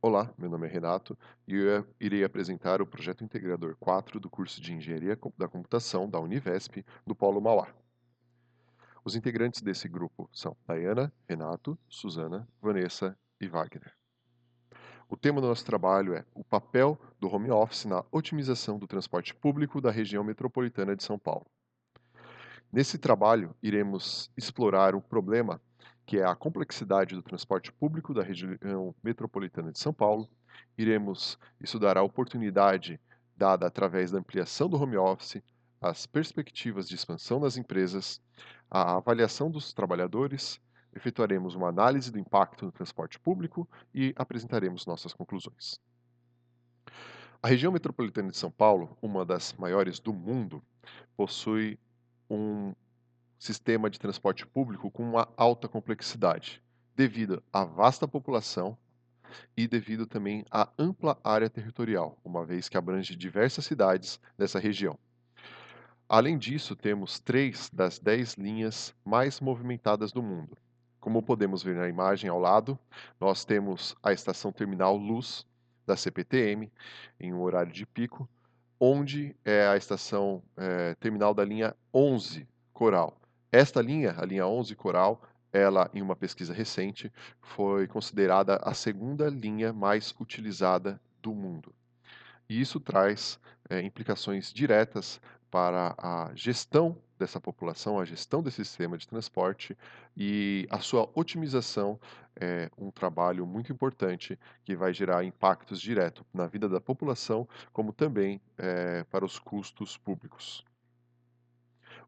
Olá, meu nome é Renato e eu irei apresentar o projeto integrador 4 do curso de Engenharia da Computação da Univesp, do Polo Mauá. Os integrantes desse grupo são Dayana, Renato, Suzana, Vanessa e Wagner. O tema do nosso trabalho é o papel do home office na otimização do transporte público da região metropolitana de São Paulo. Nesse trabalho, iremos explorar o problema que é a complexidade do transporte público da região metropolitana de São Paulo. Iremos estudar a oportunidade dada através da ampliação do home office, as perspectivas de expansão das empresas, a avaliação dos trabalhadores, efetuaremos uma análise do impacto no transporte público e apresentaremos nossas conclusões. A região metropolitana de São Paulo, uma das maiores do mundo, possui um sistema de transporte público com uma alta complexidade, devido à vasta população e devido também à ampla área territorial, uma vez que abrange diversas cidades dessa região. Além disso, temos 3 das 10 linhas mais movimentadas do mundo. Como podemos ver na imagem ao lado, nós temos a estação terminal Luz da CPTM em um horário de pico, onde é a estação terminal da linha 11 Coral. Esta linha, a linha 11 Coral, ela, em uma pesquisa recente, foi considerada a segunda linha mais utilizada do mundo. E isso traz implicações diretas para a gestão dessa população, a gestão desse sistema de transporte e a sua otimização é um trabalho muito importante que vai gerar impactos diretos na vida da população, como também para os custos públicos.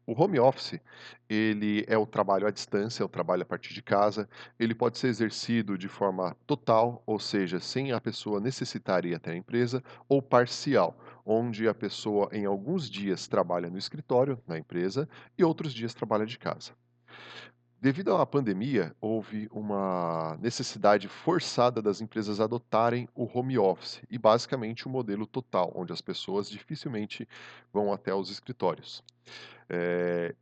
O home office, ele é o trabalho à distância, é o trabalho a partir de casa. Ele pode ser exercido de forma total, ou seja, sem a pessoa necessitar ir até a empresa, ou parcial, onde a pessoa em alguns dias trabalha no escritório, na empresa, e outros dias trabalha de casa. Devido à pandemia, houve uma necessidade forçada das empresas adotarem o home office e basicamente o modelo total, onde as pessoas dificilmente vão até os escritórios.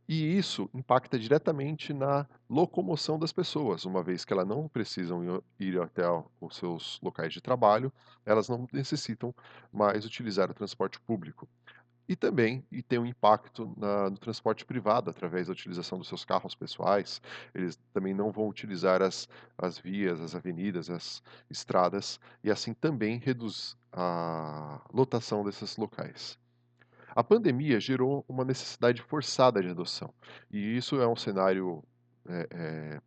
E isso impacta diretamente na locomoção das pessoas, uma vez que elas não precisam ir até os seus locais de trabalho, elas não necessitam mais utilizar o transporte público. E também tem um impacto no transporte privado, através da utilização dos seus carros pessoais. Eles também não vão utilizar as vias, as avenidas, as estradas, e assim também reduz a lotação desses locais. A pandemia gerou uma necessidade forçada de adoção, e isso é um cenário eh eh,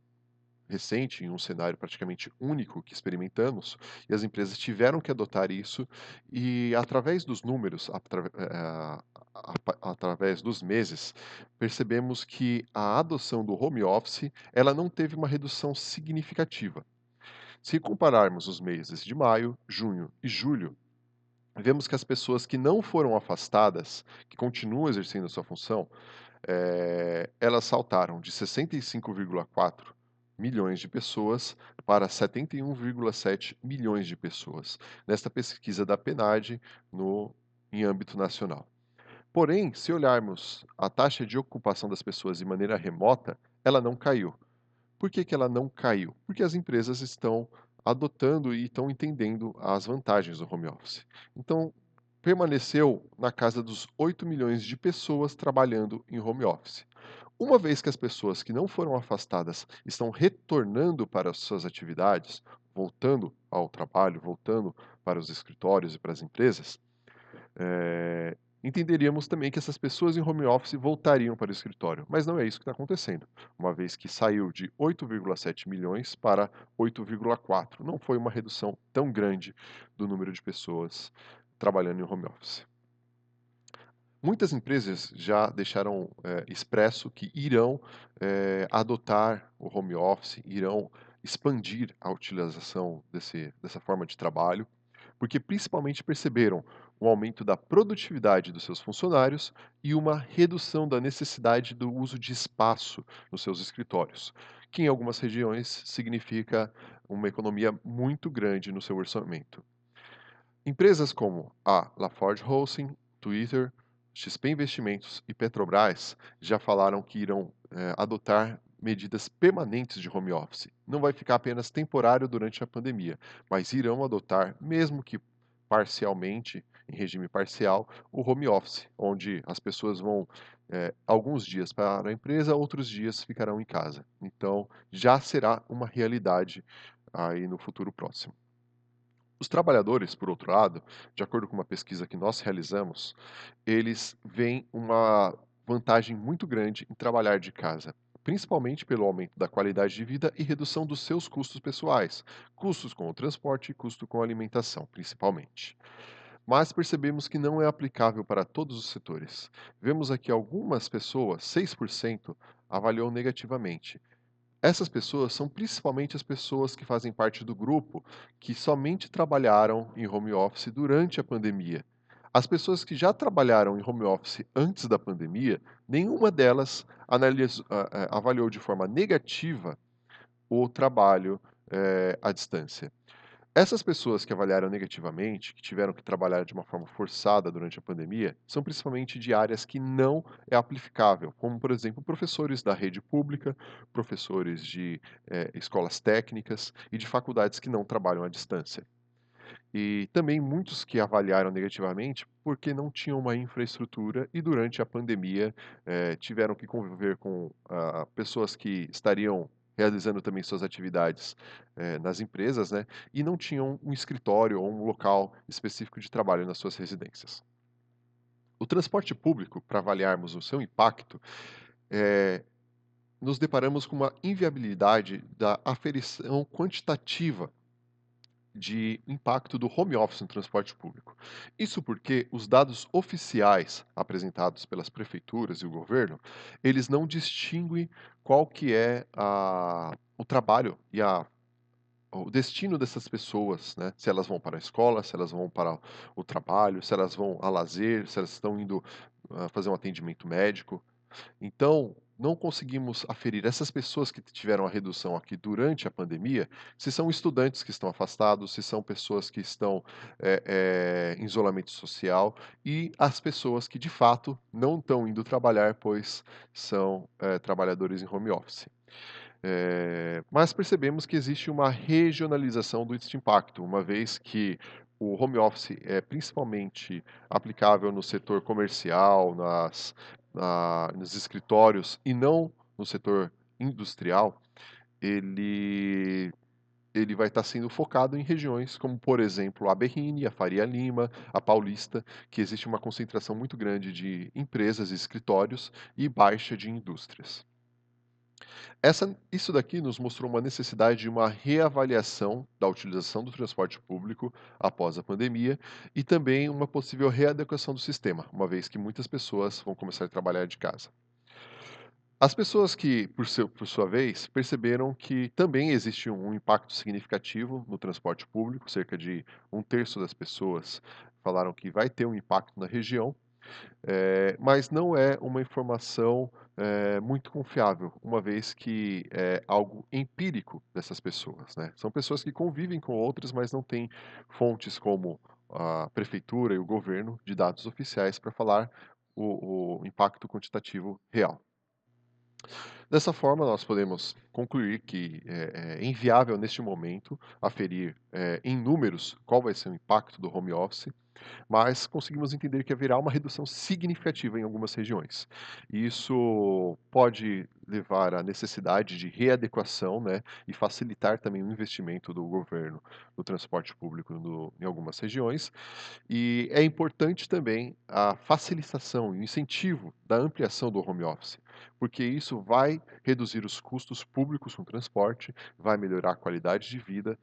recente, em um cenário praticamente único que experimentamos, e as empresas tiveram que adotar isso, e através dos números, através dos meses, percebemos que a adoção do home office, ela não teve uma redução significativa. Se compararmos os meses de maio, junho e julho, vemos que as pessoas que não foram afastadas, que continuam exercendo a sua função, elas saltaram de 65,4 milhões de pessoas para 71,7 milhões de pessoas, nesta pesquisa da PNAD em âmbito nacional. Porém, se olharmos a taxa de ocupação das pessoas de maneira remota, ela não caiu. Por que que ela não caiu? Porque as empresas estão adotando e estão entendendo as vantagens do home office. Então, permaneceu na casa dos 8 milhões de pessoas trabalhando em home office. Uma vez que as pessoas que não foram afastadas estão retornando para as suas atividades, voltando ao trabalho, voltando para os escritórios e para as empresas, entenderíamos também que essas pessoas em home office voltariam para o escritório, mas não é isso que está acontecendo, uma vez que saiu de 8,7 milhões para 8,4. Não foi uma redução tão grande do número de pessoas trabalhando em home office. Muitas empresas já deixaram expresso que irão adotar o home office, irão expandir a utilização dessa forma de trabalho, porque principalmente perceberam um aumento da produtividade dos seus funcionários e uma redução da necessidade do uso de espaço nos seus escritórios, que em algumas regiões significa uma economia muito grande no seu orçamento. Empresas como a LaForge Hosting, Twitter, XP Investimentos e Petrobras já falaram que irão adotar medidas permanentes de home office. Não vai ficar apenas temporário durante a pandemia, mas irão adotar, mesmo que parcialmente, em regime parcial, o home office, onde as pessoas vão alguns dias para a empresa, outros dias ficarão em casa. Então, já será uma realidade aí no futuro próximo. Os trabalhadores, por outro lado, de acordo com uma pesquisa que nós realizamos, eles veem uma vantagem muito grande em trabalhar de casa, principalmente pelo aumento da qualidade de vida e redução dos seus custos pessoais, custos com o transporte e custo com a alimentação, principalmente. Mas percebemos que não é aplicável para todos os setores. Vemos aqui algumas pessoas, 6%, avaliou negativamente. Essas pessoas são principalmente as pessoas que fazem parte do grupo que somente trabalharam em home office durante a pandemia. As pessoas que já trabalharam em home office antes da pandemia, nenhuma delas avaliou de forma negativa o trabalho à distância. Essas pessoas que avaliaram negativamente, que tiveram que trabalhar de uma forma forçada durante a pandemia, são principalmente de áreas que não é aplicável, como, por exemplo, professores da rede pública, professores de escolas técnicas e de faculdades que não trabalham à distância. E também muitos que avaliaram negativamente porque não tinham uma infraestrutura e durante a pandemia tiveram que conviver com pessoas que estariam realizando também suas atividades nas empresas, né, e não tinham um escritório ou um local específico de trabalho nas suas residências. O transporte público, para avaliarmos o seu impacto, eh, nos deparamos com uma inviabilidade da aferição quantitativa de impacto do home office no transporte público. Isso porque os dados oficiais apresentados pelas prefeituras e o governo, eles não distinguem qual que é o trabalho e o destino dessas pessoas, né? Se elas vão para a escola, se elas vão para o trabalho, se elas vão a lazer, se elas estão indo fazer um atendimento médico. Então, não conseguimos aferir essas pessoas que tiveram a redução aqui durante a pandemia, se são estudantes que estão afastados, se são pessoas que estão em isolamento social e as pessoas que de fato não estão indo trabalhar, pois são trabalhadores em home office. Mas percebemos que existe uma regionalização deste impacto, uma vez que o home office é principalmente aplicável no setor comercial, nos escritórios e não no setor industrial, ele, ele vai estar sendo focado em regiões como, por exemplo, a Berrini, a Faria Lima, a Paulista, que existe uma concentração muito grande de empresas e escritórios e baixa de indústrias. Isso daqui nos mostrou uma necessidade de uma reavaliação da utilização do transporte público após a pandemia e também uma possível readequação do sistema, uma vez que muitas pessoas vão começar a trabalhar de casa. As pessoas que, por sua vez, perceberam que também existe um impacto significativo no transporte público, cerca de um terço das pessoas falaram que vai ter um impacto na região, mas não é uma informação muito confiável, uma vez que é algo empírico dessas pessoas, né? São pessoas que convivem com outras, mas não têm fontes como a prefeitura e o governo de dados oficiais para falar o impacto quantitativo real. Dessa forma, nós podemos concluir que é inviável neste momento aferir em números qual vai ser o impacto do home office, mas conseguimos entender que haverá uma redução significativa em algumas regiões. E isso pode levar à necessidade de readequação, né, e facilitar também o investimento do governo no transporte público em algumas regiões. E é importante também a facilitação e o incentivo da ampliação do home office, porque isso vai reduzir os custos públicos com transporte, vai melhorar a qualidade de vida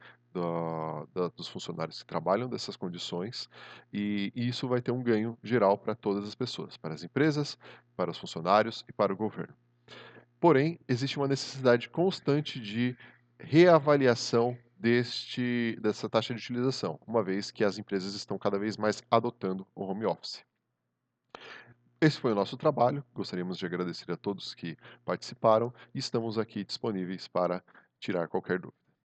dos funcionários que trabalham dessas condições, e isso vai ter um ganho geral para todas as pessoas, para as empresas, para os funcionários e para o governo. Porém, existe uma necessidade constante de reavaliação dessa taxa de utilização, uma vez que as empresas estão cada vez mais adotando o home office. Esse foi o nosso trabalho. Gostaríamos de agradecer a todos que participaram e estamos aqui disponíveis para tirar qualquer dúvida.